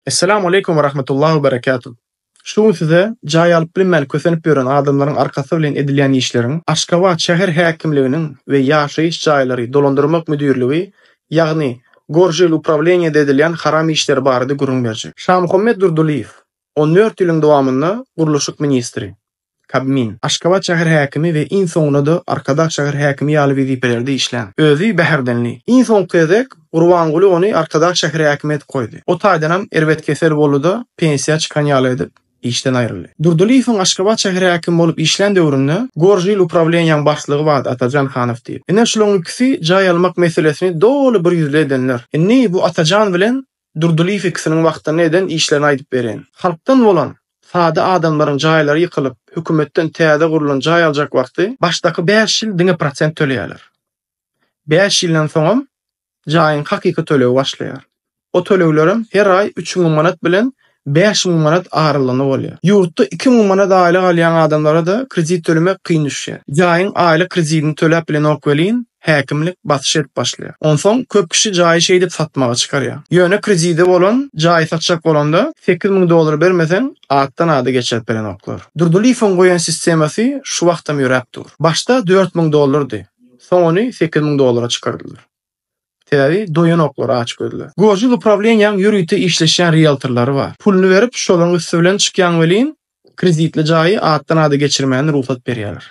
Assalamu alaikum wa rahmatullahi wa barakatuh. Şu size jaý alyp bilmän kösenip ýören adamlaryň arkasy bilen edilýän işleriň Aşgabat şäher häkimliginiň we ýaşaýyş jaýlary dolandyrmak müdürligi, ýagny Gorjel upravleniýede edilýän haram işler barada gurulma berjek. Şahmuhammed Durduliýew 14 ýylyň dowamynda guruluşyk ministri, Kabmin, Aşgabat şäher häkimi we iň soňunda Arkadaş şäher häkimi ýaly wezipelerinde işlän. Özü bäherdenli. Iň soňky kezek Gurbanguly ony Arkadaş şäher häkimi etip goýdy. O taýdanam erbet kesel boluda pensiýa çykan ýaly edip işden aýryldy. Durduliýewiň Aşgabat şäher häkimi bolup işlän döwründe Gorjel upravleniýanyň başlygy wagt Atajan Hanow diýip. Ene şolong ikisi jaý almak meselesini doly bir ýüzle edenler. Ene bu Atajan bilen Durduliýew ikisiniň wagtynda eden işlerini aýdyp beren. Halkdan bolan sada adamlaryň jaýlary ýykylip, hökümetden täze gurulan jaý aljak wagty başdaky 5 ýyl 1% töleýärler. 5 ýyldan soň jaýyň hakyky tölew başlaýar. O tölewlerim her ay 3000 manat bilen 5000 manat aýrylyny bolýar. Ýurtda 2000 manat aýlyk alýan adamlara da kredit tölemek kyn düşýär. Jaýyň aýlyk kreditini töläp bilen okwelin häkimlik batyş edip başlaýar. Onsoň köp kişi jaýy şey dip satmaga çykarýar. Ýöne krediti bolan jaýy satjak bolanda $8000 bermesen atdan ady geçip beren oklar. Durduliýewiň goýan sistemasy şu wagtda ýörep dur. Başda $4000 soň ony $8000 çykardylar. Täze doýan oklar aç gördüler. Gorjel upravleniýanyň ýürüýte işleşen realtorlary bar. Pulny berip şolaryň üstü bilen çykýan welin kreditli jaýy atdan ady geçirmäni ruhsat berýärler.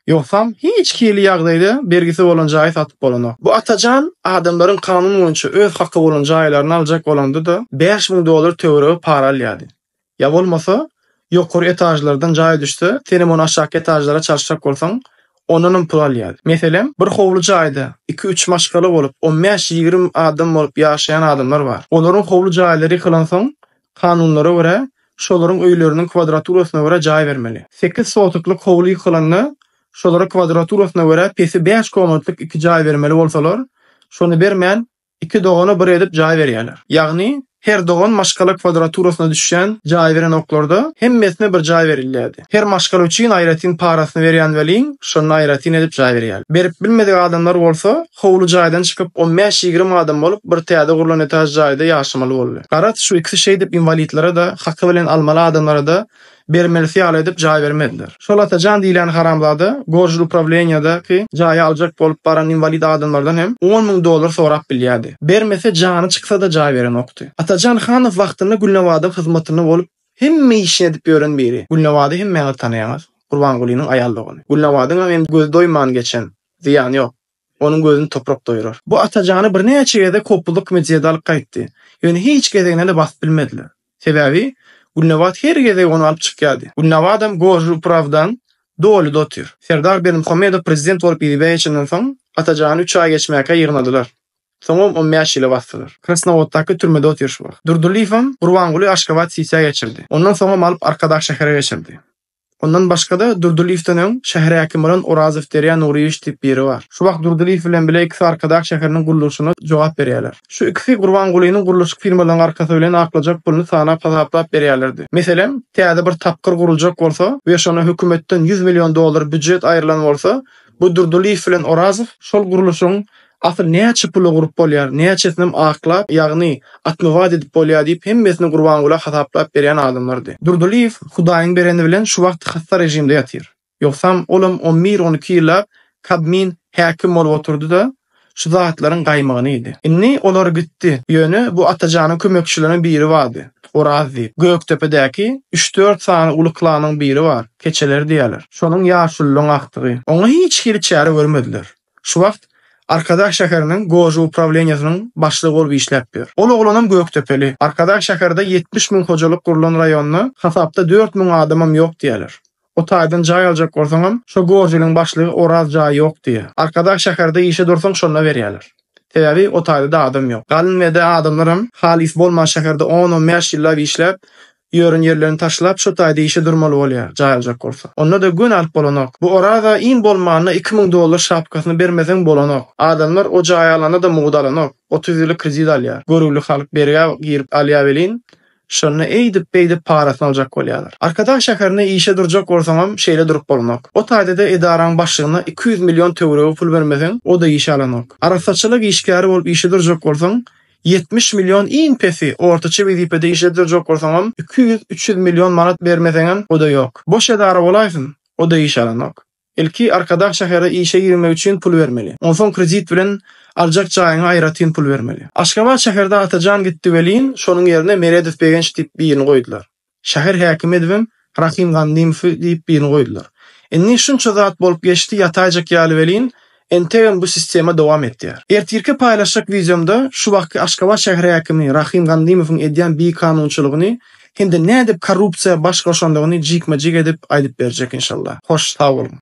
Ýoksam hiç kili ýagdaýda bergisi bolan jaýy satyp bolanok. Bu Atajan adamlaryň kanun boýunça öz hakkı bolan jaýlaryny aljak bolanda da $5000 töwereg para alýady. Ya bolmasa ýokary etajlardan jaýy düşse, senem onu aşaky etajlara çalşak bolsaň onunun pul alýady. Meselem, bir howlu jaýda 2-3 maşgala bolup 15-20 adam bolup ýaşaýan adamlar bar. Olaryň howlu jaýlary ýykylansaň, kanunlara görä şolaryň öýleriniň kwadraturasyna görä jaý bermeli. 8 sotyklyk howlu ýykylanyna şolara kwadraturasyna görä pesi 5 komnatlyk 2 jaý bermeli bolsalar, şonu bermän 2 dogana bir edip jaý berýärler. Ýagny her dogan maşgala kwadraturasyna düşýän jaý beren oklarda hemmesine bir jaý berilýärdi. Her maşgala üçin aýratyn parasyny berýän welin şonu aýratyn edip jaý berýär. Berip bilmedik adamlar bolsa, howlu jaýdan çykyp 15-20 adam bolup bir täze gurulan etaj jaýda ýaşamaly bolýar. Garat şu ikisi şey dip invalidlere da, hakkı bilen almaly adamlara da bermelisi ýaly edip jaý bermediler. Şol Atajan diýilen haramlady Gorjel upravleniýadaky jaý aljak bolup baran invalid adamlardan hem $10,000 sorap bilýärdi. Bermese jany çyksa da jaý beren okdy. Atajan Hanow wagtynda Gulnawada hyzmatyny bolup hemme işini edip ýören biri. Gulnawady hem meni tanaýar. Gurbangulynyň aýaldygyny. Gulnawadyň hem göz doýman geçen ziýan ýok. Onun gözüni toprak doýurar. Bu Atajany bir näçe ýerde kopuluk mediada alyp gaýtdy. Ýöne hiç gezegine de bas bilmediler. Sebebi Gulnawad her geze onu alıp çykýardy. Gulnawadam Gorjel upravdan doly dotyr. Serdar Berdimuhammedow prezident bolup ýetinden soň Atajany 3 ay geçmäke ýygnadylar. Soňam 15 ýyl basdylar. Krasnovoddaky türmede otyr şu wagt. Durduliýewiň Gurbanguly Aşgabat sisiýa geçirdi. Ondan soň alyp Arkadaş şähere geçirdi. Ondan başga da Durduliýewden şäher häkimi bolan Orazow Derýa Nuriýewiç diýip biri bar. Şu wagt Durduliýew bilen bile ikisi Arkadaş şäheriniň guruluşyna jogap berýärler. Şu ikisi Gurbangulynyň guruluşyk firmalaryň arkasy bilen aklajak pulny sanap hasaplap berýärlerdi. Meselem, täze bir tapkyr guruljak bolsa we şona hökümetden $100 milyon büdjet aýrylan bolsa, bu Durduliýew bilen Orazow şol guruluşyň asıl näçe pulu gurup bolýar, näçesini aklap, ýagny atmywad edip bolýar diýip hemmesini Gurbanguly hasaplap berýän adamlardy. Durduliýew Hudaýyň bereni bilen şu wagt hassa rejimde ýatyr. Ýoksam olam 11-12 ýylla Kabmin häkim bolup oturdy da şu zatlaryň gaýmagyny idi. Inni olar gitdi. Ýöne bu Atajanyň kömekçilerinden biri bardy. Orazi, Göktepe'deki 3-4 sany ulyklanyň biri bar. Keçeleri diýerler. Şonuň ýaşullygyň aktygy. Oňa hiç hili çäre görmediler. Şu wagt Arkadaş şäheriniň Gorjel upravleniýasynyň başlygy bolup işläp ber. Ol oglanam Göktepeli. Arkadaş şäherde 70.000 hojalyk gurulan raýonyna hasapda 4.000 adamam ýok diýerler. O taýdan jaý aljak bolsaňam, şo Gorjeliň başlygy Oraz jaý ýok diýer. Arkadaş şäherde işe dursaň şonda berýärler. Sebebi o taýda adam ýok. Galyn we de adamlarym halis bolman şäherde 10-15 ýyllap işläp, ýörün ýerlerini taşlap şu taýda işe durmaly bolýar, jaý aljak bolsa. Onda da gün alyp bolanok. Bu orada in bolmanyna $2000 şapkasyny bermeseň bolanok. Adamlar o jaý alana da muğdalanok. 30 ýyllyk kredit alýar. Görüwli halk berýär, girip alýar welin. Şonu eýdip parasyny aljak bolýarlar. Arkadaş şäherine işe durjak bolsaňam şeýle durup bolanok. O taýda da edaraň başlygyna $200 milyon pul bermeseň o da işe alanok. Arasaçylyk işgäri bolup işe durjak bolsaň 70 milyon iň pesi ortaça wezipede işledirjek bolsaňam 200-300 milyon manat bermeseňem o da ýok. Boş edara bolaýsyn, o da iş alanok. Elki arkadaş şähere işe girmek üçin pul bermeli. Onsoň kredit bilen aljak jaýyna aýratyn pul bermeli. Aşgabat şäherde Atajan gitdi welin, şonuň ýerine Meredith Begenç diýip birini goýdular. Şäher häkimi edibim Rahim Gandimovy diýip birini goýdular. Enni şunça zat bolup geçdi ýataýjak ýaly welin, entegem bu sistema dowam etdi. Ertirki paýlaşjak wideomda şu wagtky Aşgabat şäher häkimi Rahim Gandimowyň edýän bir kanunçylygyny hem de nädip korrupsiýa baş goşandygyny jikma-jik edip aýdyp berjek inşallah. Hoş sag bolun.